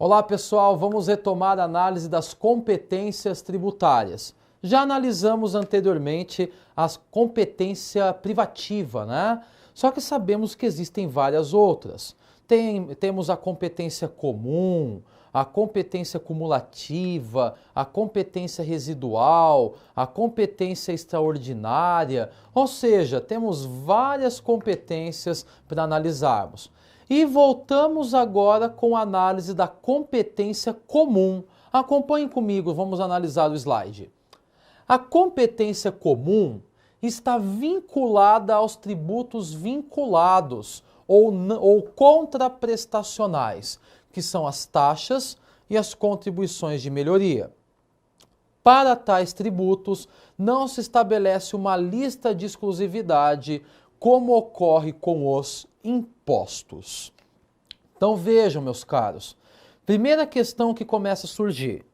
Olá pessoal, vamos retomar a análise das competências tributárias. Já analisamos anteriormente a competência privativa, né? Só que sabemos que existem várias outras. Temos a competência comum, a competência cumulativa, a competência residual, a competência extraordinária, ou seja, temos várias competências para analisarmos. E voltamos agora com a análise da competência comum. Acompanhem comigo, vamos analisar o slide. A competência comum está vinculada aos tributos vinculados ou contraprestacionais, que são as taxas e as contribuições de melhoria. Para tais tributos, não se estabelece uma lista de exclusividade, como ocorre com os impostos. Então vejam, meus caros, primeira questão que começa a surgir.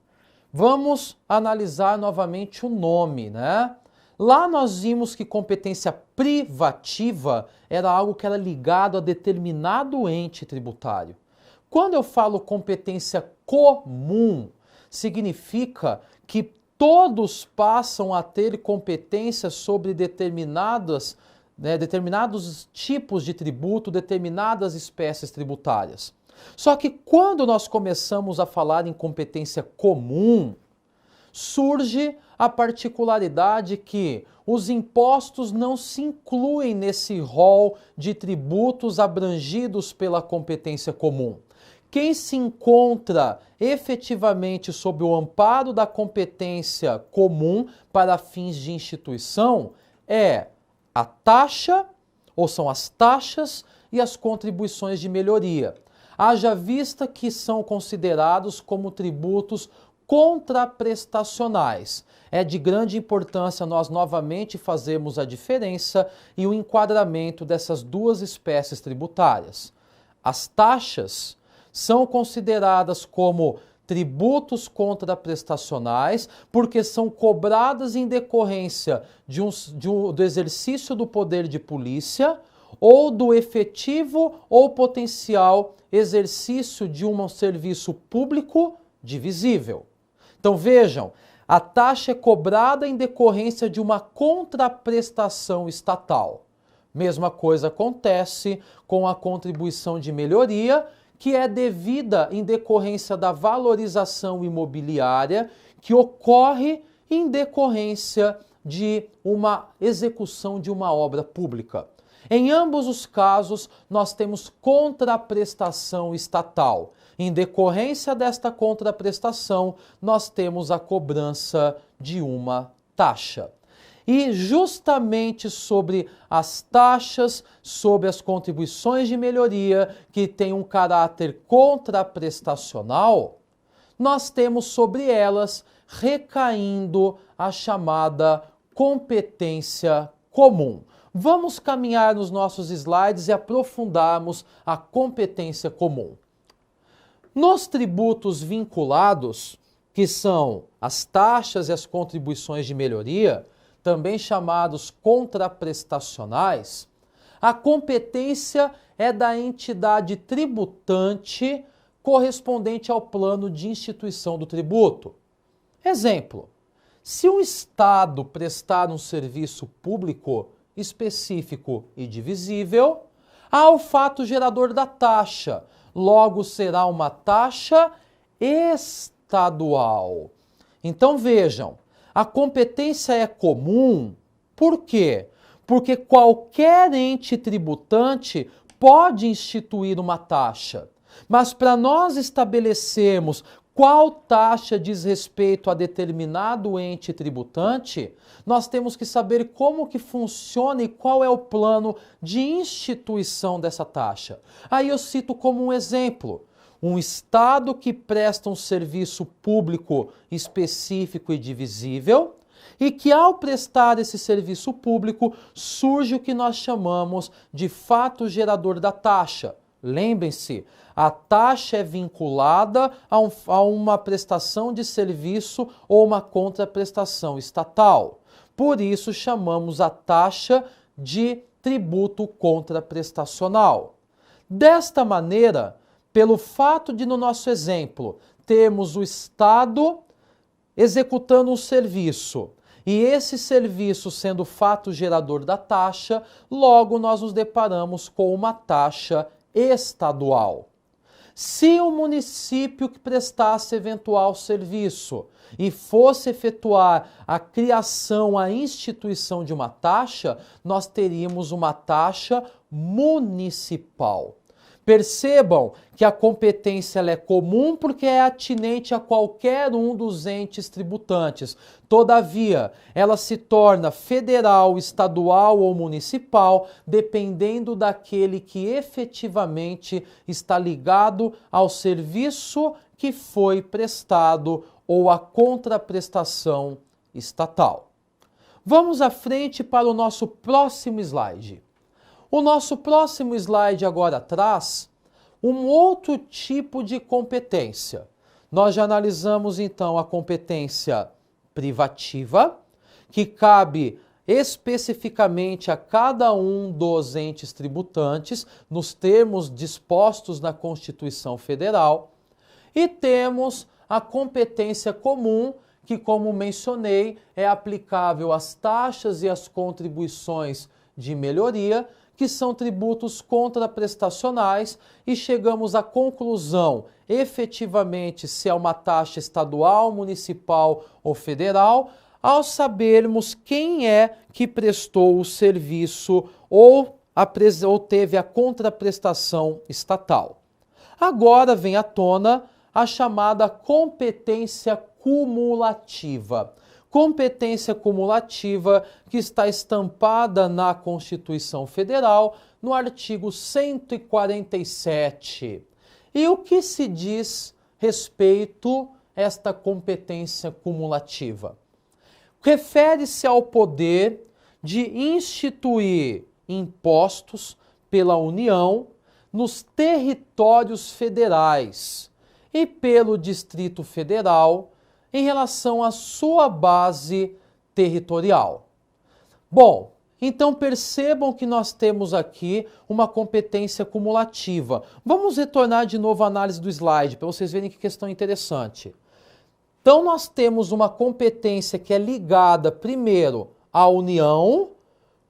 Vamos analisar novamente o nome, né? Lá nós vimos que competência privativa era algo que era ligado a determinado ente tributário. Quando eu falo competência comum, significa que todos passam a ter competência sobre determinados tipos de tributo, determinadas espécies tributárias. Só que quando nós começamos a falar em competência comum, surge a particularidade que os impostos não se incluem nesse rol de tributos abrangidos pela competência comum. Quem se encontra efetivamente sob o amparo da competência comum para fins de instituição é a taxa, ou são as taxas e as contribuições de melhoria. Haja vista que são considerados como tributos contraprestacionais. É de grande importância nós novamente fazermos a diferença e o enquadramento dessas duas espécies tributárias. As taxas são consideradas como tributos contraprestacionais porque são cobradas em decorrência do exercício do poder de polícia ou do efetivo ou potencial exercício de um serviço público divisível. Então vejam, a taxa é cobrada em decorrência de uma contraprestação estatal. Mesma coisa acontece com a contribuição de melhoria, que é devida em decorrência da valorização imobiliária que ocorre em decorrência de uma execução de uma obra pública. Em ambos os casos, nós temos contraprestação estatal. Em decorrência desta contraprestação, nós temos a cobrança de uma taxa. E justamente sobre as taxas, sobre as contribuições de melhoria, que tem um caráter contraprestacional, nós temos sobre elas recaindo a chamada competência comum. Vamos caminhar nos nossos slides e aprofundarmos a competência comum. Nos tributos vinculados, que são as taxas e as contribuições de melhoria, também chamados contraprestacionais, a competência é da entidade tributante correspondente ao plano de instituição do tributo. Exemplo, se um Estado prestar um serviço público específico e divisível, há o fato gerador da taxa, logo será uma taxa estadual. Então vejam, a competência é comum, por quê? Porque qualquer ente tributante pode instituir uma taxa, mas para nós estabelecermos qual taxa diz respeito a determinado ente tributante, nós temos que saber como que funciona e qual é o plano de instituição dessa taxa. Aí eu cito como um exemplo, um Estado que presta um serviço público específico e divisível e que ao prestar esse serviço público surge o que nós chamamos de fato gerador da taxa. Lembrem-se, a taxa é vinculada a uma prestação de serviço ou uma contraprestação estatal. Por isso chamamos a taxa de tributo contraprestacional. Desta maneira, pelo fato de, no nosso exemplo, termos o Estado executando um serviço, e esse serviço sendo o fato gerador da taxa, logo nós nos deparamos com uma taxa estadual. Se o município que prestasse eventual serviço e fosse efetuar a criação, a instituição de uma taxa, nós teríamos uma taxa municipal. Percebam que a competência ela é comum porque é atinente a qualquer um dos entes tributantes. Todavia, ela se torna federal, estadual ou municipal, dependendo daquele que efetivamente está ligado ao serviço que foi prestado ou à contraprestação estatal. Vamos à frente para o nosso próximo slide. O nosso próximo slide agora traz um outro tipo de competência. Nós já analisamos então a competência privativa, que cabe especificamente a cada um dos entes tributantes, nos termos dispostos na Constituição Federal, e temos a competência comum, que, como mencionei, é aplicável às taxas e às contribuições de melhoria, que são tributos contraprestacionais, e chegamos à conclusão, efetivamente, se é uma taxa estadual, municipal ou federal, ao sabermos quem é que prestou o serviço ou teve a contraprestação estatal. Agora vem à tona a chamada competência cumulativa. Competência cumulativa que está estampada na Constituição Federal, no artigo 147. E o que se diz respeito a esta competência cumulativa? Refere-se ao poder de instituir impostos pela União nos territórios federais e pelo Distrito Federal em relação à sua base territorial. Bom, então percebam que nós temos aqui uma competência cumulativa. Vamos retornar de novo à análise do slide para vocês verem que questão interessante. Então nós temos uma competência que é ligada primeiro à União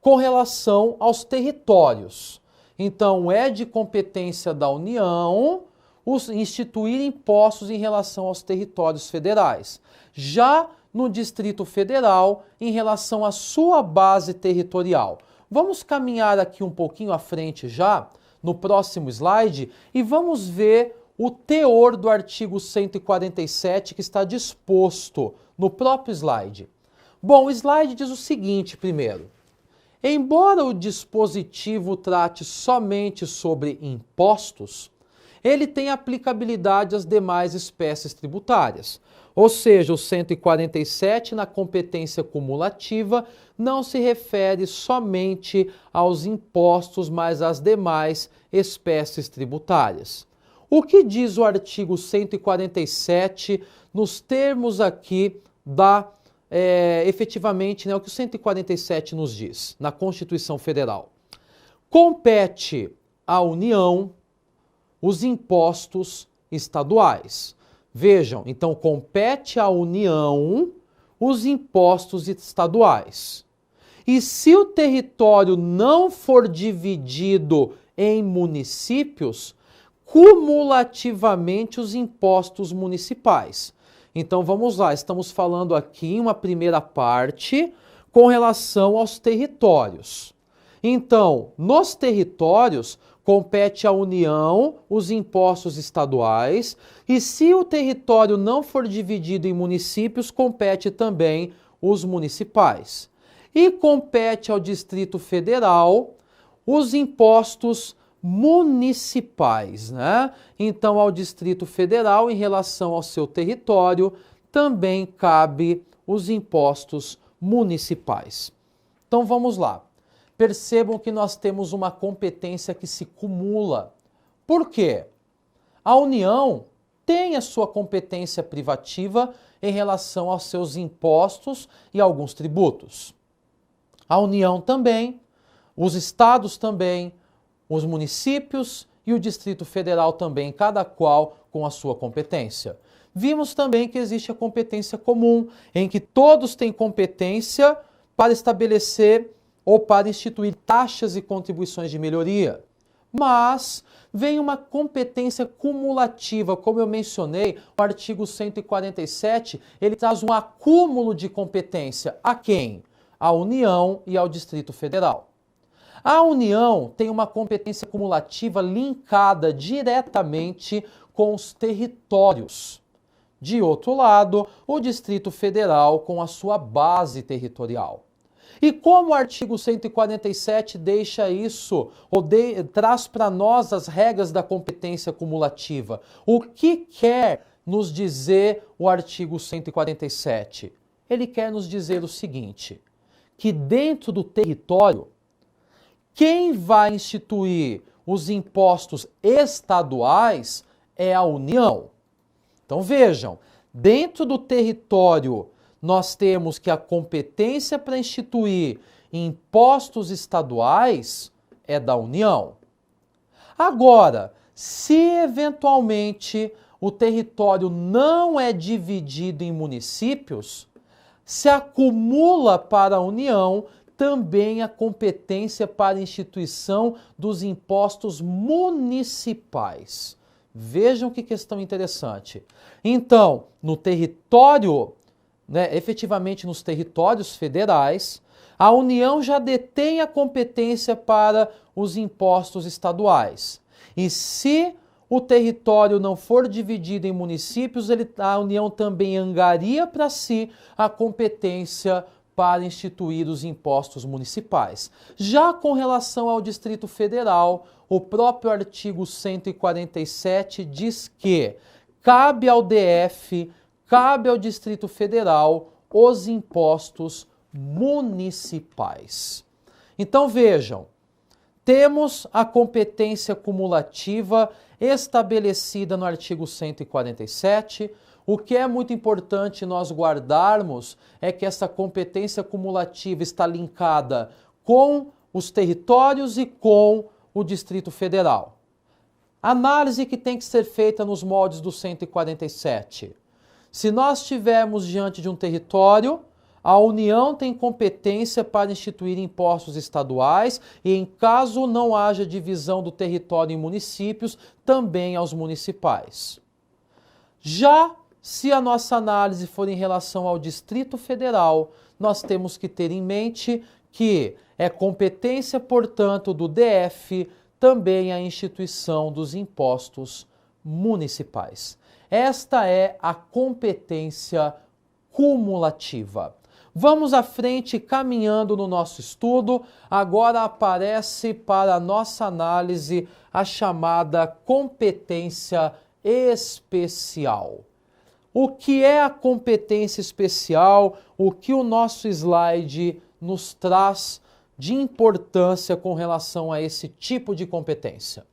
com relação aos territórios. Então é de competência da União instituir impostos em relação aos territórios federais. Já no Distrito Federal, em relação à sua base territorial. Vamos caminhar aqui um pouquinho à frente já, no próximo slide, e vamos ver o teor do artigo 147 que está disposto no próprio slide. Bom, o slide diz o seguinte primeiro. Embora o dispositivo trate somente sobre impostos, ele tem aplicabilidade às demais espécies tributárias. Ou seja, o 147, na competência cumulativa, não se refere somente aos impostos, mas às demais espécies tributárias. O que diz o artigo 147 nos termos aqui efetivamente, o que o 147 nos diz na Constituição Federal? Compete à União os impostos estaduais. Vejam, então compete à União os impostos estaduais. E se o território não for dividido em municípios, cumulativamente os impostos municipais. Então vamos lá, estamos falando aqui em uma primeira parte com relação aos territórios. Então, nos territórios, compete à União os impostos estaduais, e se o território não for dividido em municípios, compete também os municipais. E compete ao Distrito Federal os impostos municipais, né? Então, ao Distrito Federal, em relação ao seu território, também cabe os impostos municipais. Então, vamos lá. Percebam que nós temos uma competência que se cumula. Por quê? A União tem a sua competência privativa em relação aos seus impostos e alguns tributos. A União também, os estados também, os municípios e o Distrito Federal também, cada qual com a sua competência. Vimos também que existe a competência comum, em que todos têm competência para estabelecer ou para instituir taxas e contribuições de melhoria. Mas vem uma competência cumulativa, como eu mencionei, o artigo 147, ele traz um acúmulo de competência. A quem? À União e ao Distrito Federal. A União tem uma competência cumulativa linkada diretamente com os territórios. De outro lado, o Distrito Federal com a sua base territorial. E como o artigo 147 deixa isso, traz para nós as regras da competência cumulativa? O que quer nos dizer o artigo 147? Ele quer nos dizer o seguinte, que dentro do território, quem vai instituir os impostos estaduais é a União. Então vejam, dentro do território nós temos que a competência para instituir impostos estaduais é da União. Agora, se eventualmente o território não é dividido em municípios, se acumula para a União também a competência para a instituição dos impostos municipais. Vejam que questão interessante. Então, no território, efetivamente nos territórios federais, a União já detém a competência para os impostos estaduais. E se o território não for dividido em municípios, a União também angaria para si a competência para instituir os impostos municipais. Já com relação ao Distrito Federal, o próprio artigo 147 diz que cabe ao DF, cabe ao Distrito Federal os impostos municipais. Então vejam, temos a competência cumulativa estabelecida no artigo 147. O que é muito importante nós guardarmos é que essa competência cumulativa está linkada com os territórios e com o Distrito Federal. Análise que tem que ser feita nos moldes do 147. Se nós estivermos diante de um território, a União tem competência para instituir impostos estaduais e, em caso não haja divisão do território em municípios, também aos municipais. Já se a nossa análise for em relação ao Distrito Federal, nós temos que ter em mente que é competência, portanto, do DF também a instituição dos impostos municipais. Esta é a competência cumulativa. Vamos à frente, caminhando no nosso estudo. Agora aparece para a nossa análise a chamada competência especial. O que é a competência especial? O que o nosso slide nos traz de importância com relação a esse tipo de competência?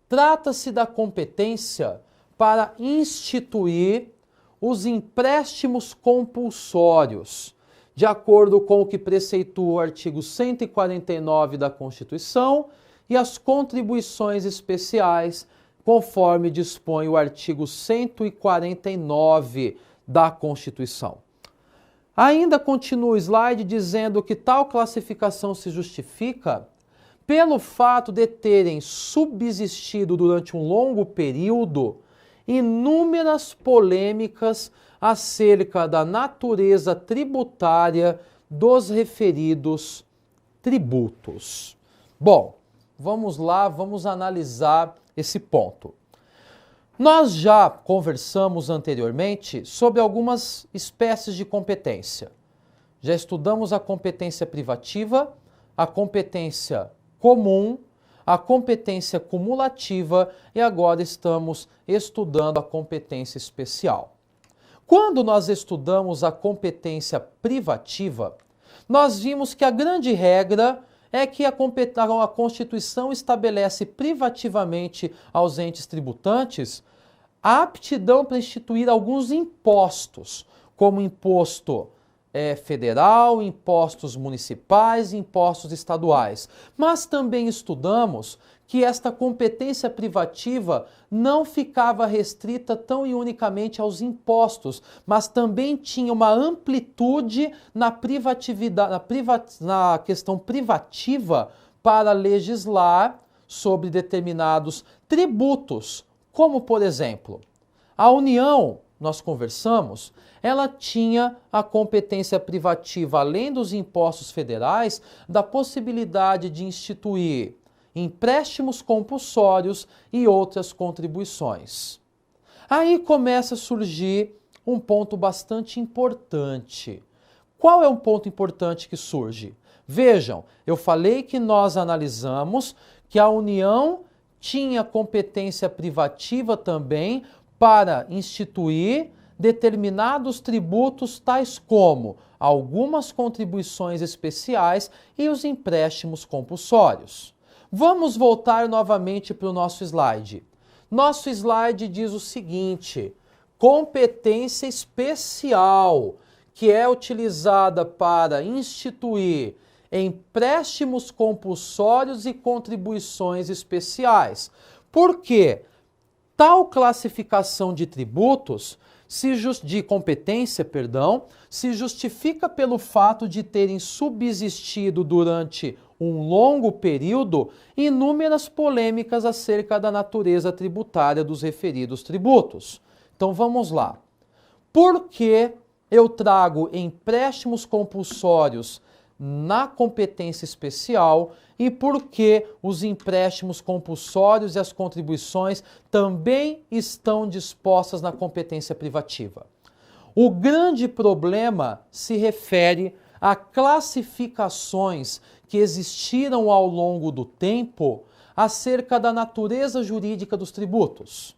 Trata-se da competência para instituir os empréstimos compulsórios, de acordo com o que preceitua o artigo 149 da Constituição, e as contribuições especiais, conforme dispõe o artigo 149 da Constituição. Ainda continua o slide dizendo que tal classificação se justifica pelo fato de terem subsistido durante um longo período inúmeras polêmicas acerca da natureza tributária dos referidos tributos. Bom, vamos lá, vamos analisar esse ponto. Nós já conversamos anteriormente sobre algumas espécies de competência. Já estudamos a competência privativa, a competência comum, a competência cumulativa e agora estamos estudando a competência especial. Quando nós estudamos a competência privativa, nós vimos que a grande regra é que a Constituição estabelece privativamente aos entes tributantes a aptidão para instituir alguns impostos, como imposto federal, impostos municipais e impostos estaduais. Mas também estudamos que esta competência privativa não ficava restrita tão e unicamente aos impostos, mas também tinha uma amplitude na na questão privativa para legislar sobre determinados tributos, como por exemplo, a União, nós conversamos, ela tinha a competência privativa, além dos impostos federais, da possibilidade de instituir empréstimos compulsórios e outras contribuições. Aí começa a surgir um ponto bastante importante. Qual é um ponto importante que surge? Vejam, eu falei que nós analisamos que a União tinha competência privativa também para instituir determinados tributos, tais como algumas contribuições especiais e os empréstimos compulsórios. Vamos voltar novamente para o nosso slide. Nosso slide diz o seguinte: competência especial, que é utilizada para instituir empréstimos compulsórios e contribuições especiais. Por quê? Tal classificação de tributos de competência, se justifica pelo fato de terem subsistido durante um longo período inúmeras polêmicas acerca da natureza tributária dos referidos tributos. Então vamos lá. Por que eu trago empréstimos compulsórios na competência especial e por que os empréstimos compulsórios e as contribuições também estão dispostas na competência privativa? O grande problema se refere a classificações que existiram ao longo do tempo acerca da natureza jurídica dos tributos.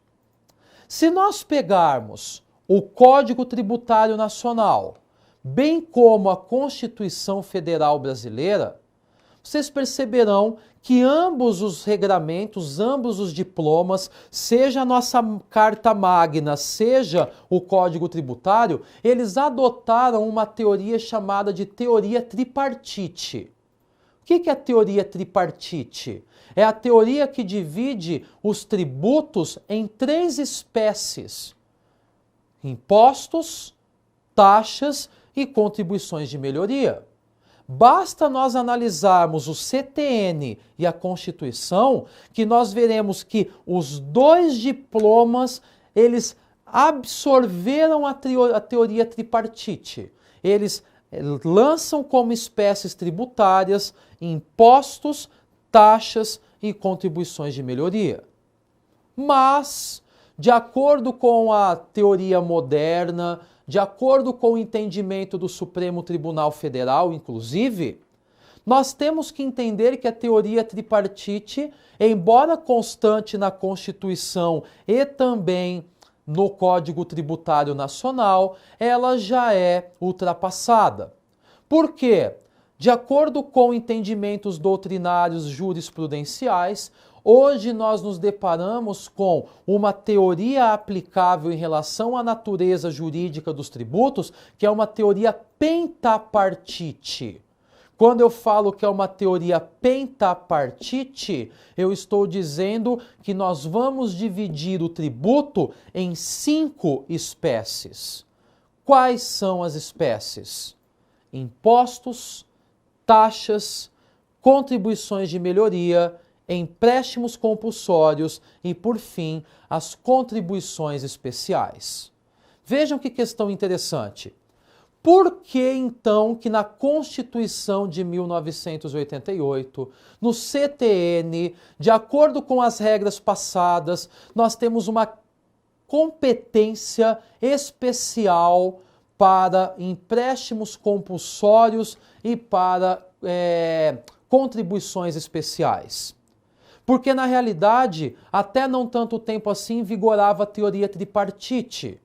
Se nós pegarmos o Código Tributário Nacional, bem como a Constituição Federal Brasileira, vocês perceberão que ambos os regramentos, ambos os diplomas, seja a nossa Carta Magna, seja o Código Tributário, eles adotaram uma teoria chamada de teoria tripartite. O que é a teoria tripartite? É a teoria que divide os tributos em três espécies: impostos, taxas e contribuições de melhoria. Basta nós analisarmos o CTN e a Constituição que nós veremos que os dois diplomas, eles absorveram a teoria tripartite. Eles lançam como espécies tributárias impostos, taxas e contribuições de melhoria. Mas, de acordo com a teoria moderna, de acordo com o entendimento do Supremo Tribunal Federal, inclusive, nós temos que entender que a teoria tripartite, embora constante na Constituição e também no Código Tributário Nacional, ela já é ultrapassada. Por quê? De acordo com entendimentos doutrinários jurisprudenciais, hoje nós nos deparamos com uma teoria aplicável em relação à natureza jurídica dos tributos, que é uma teoria pentapartite. Quando eu falo que é uma teoria pentapartite, eu estou dizendo que nós vamos dividir o tributo em 5 espécies. Quais são as espécies? Impostos, taxas, contribuições de melhoria, empréstimos compulsórios e, por fim, as contribuições especiais. Vejam que questão interessante. Por que, então, que na Constituição de 1988, no CTN, de acordo com as regras passadas, nós temos uma competência especial para empréstimos compulsórios e para contribuições especiais? Porque, na realidade, até não tanto tempo assim, vigorava a teoria tripartite.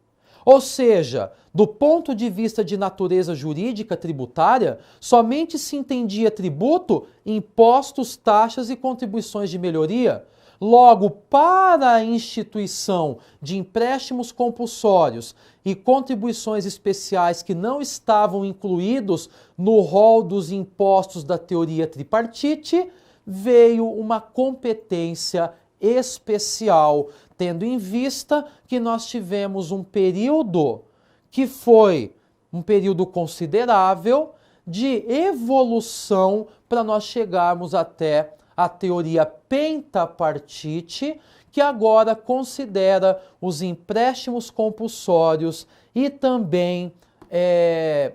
Ou seja, do ponto de vista de natureza jurídica tributária, somente se entendia tributo, impostos, taxas e contribuições de melhoria. Logo, para a instituição de empréstimos compulsórios e contribuições especiais que não estavam incluídos no rol dos impostos da teoria tripartite, veio uma competência especial, tendo em vista que nós tivemos um período que foi um período considerável de evolução para nós chegarmos até a teoria pentapartite, que agora considera os empréstimos compulsórios e também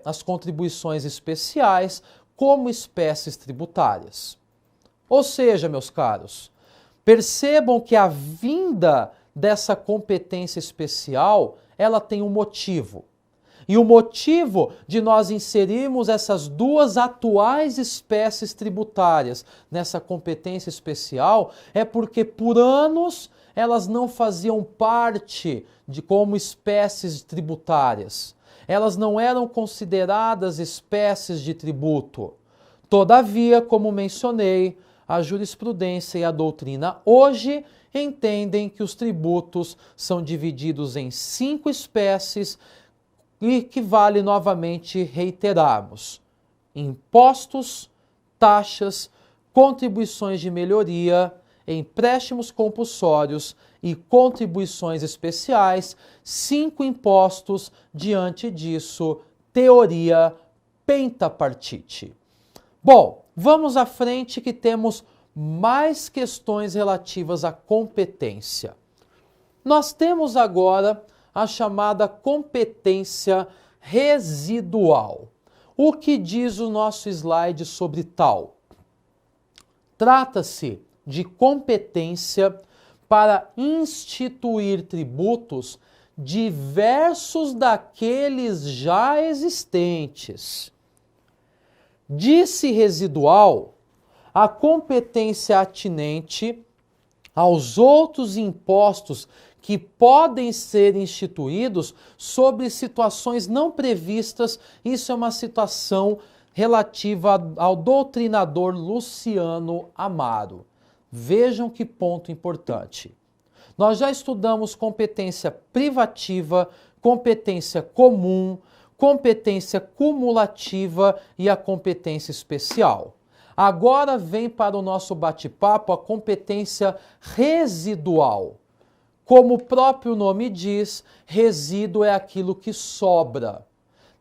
as contribuições especiais como espécies tributárias. Ou seja, meus caros, percebam que a vinda dessa competência especial, ela tem um motivo. E o motivo de nós inserirmos essas duas atuais espécies tributárias nessa competência especial é porque por anos elas não faziam parte de como espécies tributárias. Elas não eram consideradas espécies de tributo. Todavia, como mencionei, a jurisprudência e a doutrina hoje entendem que os tributos são divididos em 5 espécies e que vale novamente reiterarmos: impostos, taxas, contribuições de melhoria, empréstimos compulsórios e contribuições especiais, 5 impostos, diante disso, teoria pentapartite. Bom, vamos à frente que temos mais questões relativas à competência. Nós temos agora a chamada competência residual. O que diz o nosso slide sobre tal? Trata-se de competência para instituir tributos diversos daqueles já existentes. Diz-se residual a competência atinente aos outros impostos que podem ser instituídos sobre situações não previstas. Isso é uma situação relativa ao doutrinador Luciano Amaro. Vejam que ponto importante. Nós já estudamos competência privativa, competência comum, competência cumulativa e a competência especial. Agora vem para o nosso bate-papo a competência residual. Como o próprio nome diz, resíduo é aquilo que sobra.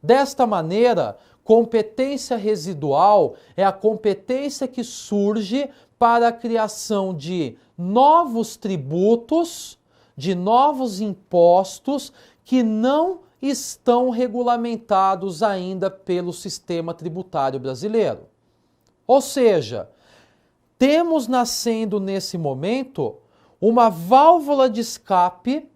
Desta maneira, competência residual é a competência que surge para a criação de novos tributos, de novos impostos que não estão regulamentados ainda pelo sistema tributário brasileiro. Ou seja, temos nascendo nesse momento uma válvula de escape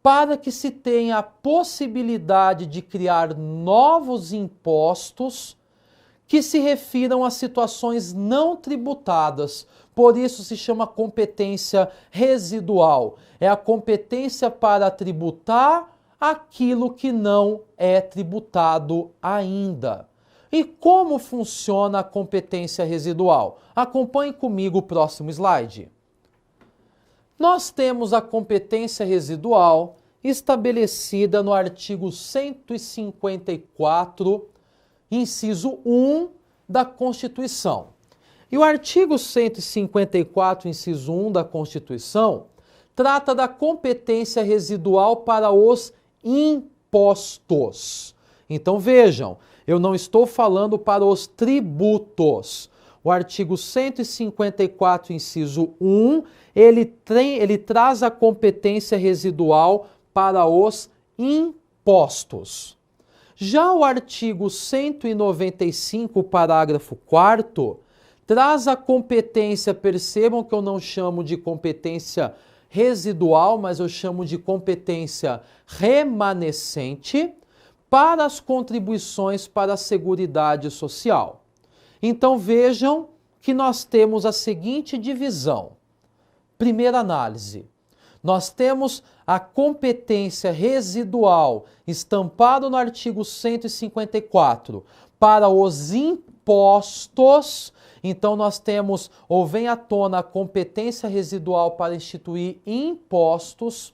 para que se tenha a possibilidade de criar novos impostos que se refiram a situações não tributadas. Por isso se chama competência residual. É a competência para tributar aquilo que não é tributado ainda. E como funciona a competência residual? Acompanhe comigo o próximo slide. Nós temos a competência residual estabelecida no artigo 154, inciso 1 da Constituição. E o artigo 154, inciso 1 da Constituição, trata da competência residual para os impostos. Então vejam, eu não estou falando para os tributos. O artigo 154, inciso 1, ele traz a competência residual para os impostos. Já o artigo 195, parágrafo 4º, traz a competência, percebam que eu não chamo de competência residual, mas eu chamo de competência remanescente, para as contribuições para a Seguridade Social. Então vejam que nós temos a seguinte divisão. Primeira análise. nós temos a competência residual estampado no artigo 154 para os impostos. Então nós temos, ou vem à tona, a competência residual para instituir impostos.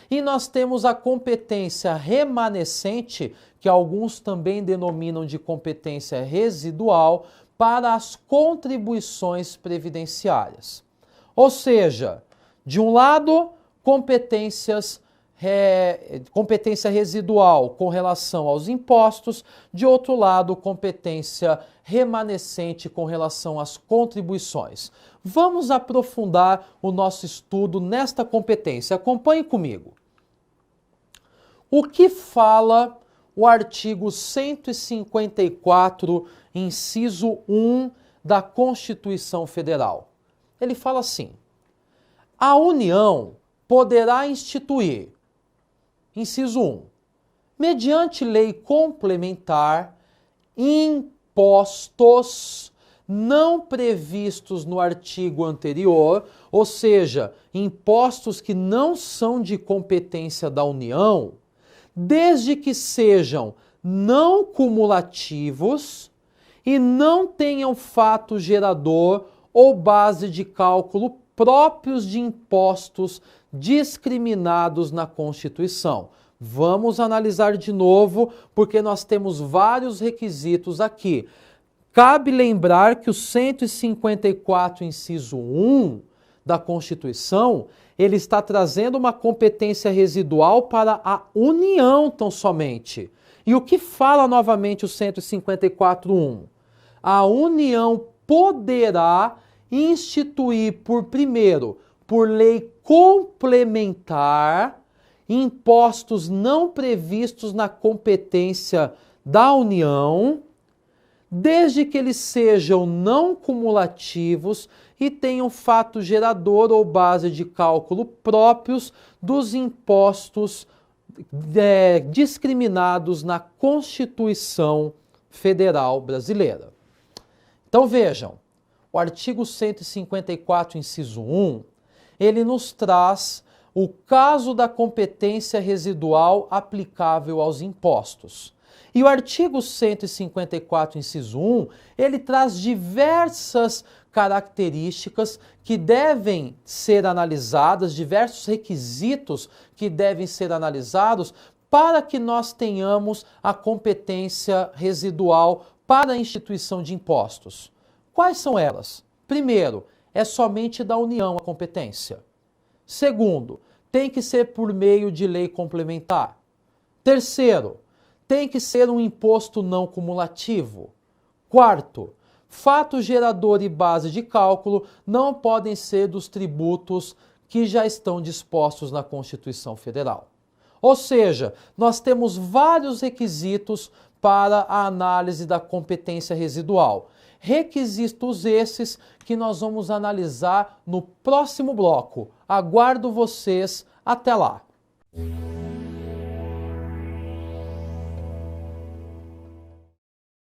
E nós temos a competência remanescente, que alguns também denominam de competência residual, para as contribuições previdenciárias. Ou seja, de um lado, competência residual com relação aos impostos, de outro lado, competência remanescente com relação às contribuições. Vamos aprofundar o nosso estudo nesta competência. Acompanhe comigo. O que fala o artigo 154, inciso 1 da Constituição Federal? Ele fala assim: a União poderá instituir, inciso 1, mediante lei complementar, impostos não previstos no artigo anterior, ou seja, impostos que não são de competência da União, desde que sejam não cumulativos e não tenham fato gerador ou base de cálculo próprios de impostos discriminados na Constituição. Vamos analisar de novo, porque nós temos vários requisitos aqui. Cabe lembrar que o 154, inciso 1 da Constituição, ele está trazendo uma competência residual para a União tão somente. E o que fala novamente o 154.1? A União poderá instituir primeiro, por lei complementar, impostos não previstos na competência da União, desde que eles sejam não cumulativos e tenham fato gerador ou base de cálculo próprios dos impostos discriminados na Constituição Federal Brasileira. Então vejam, o artigo 154, inciso 1, ele nos traz o caso da competência residual aplicável aos impostos. E o artigo 154, inciso 1, ele traz diversas características que devem ser analisadas, diversos requisitos que devem ser analisados para que nós tenhamos a competência residual para a instituição de impostos. Quais são elas? Primeiro, é somente da União a competência. Segundo, tem que ser por meio de lei complementar. Terceiro, tem que ser um imposto não cumulativo. Quarto, fato gerador e base de cálculo não podem ser dos tributos que já estão dispostos na Constituição Federal. Ou seja, nós temos vários requisitos para a análise da competência residual. Requisitos esses que nós vamos analisar no próximo bloco. Aguardo vocês. Até lá!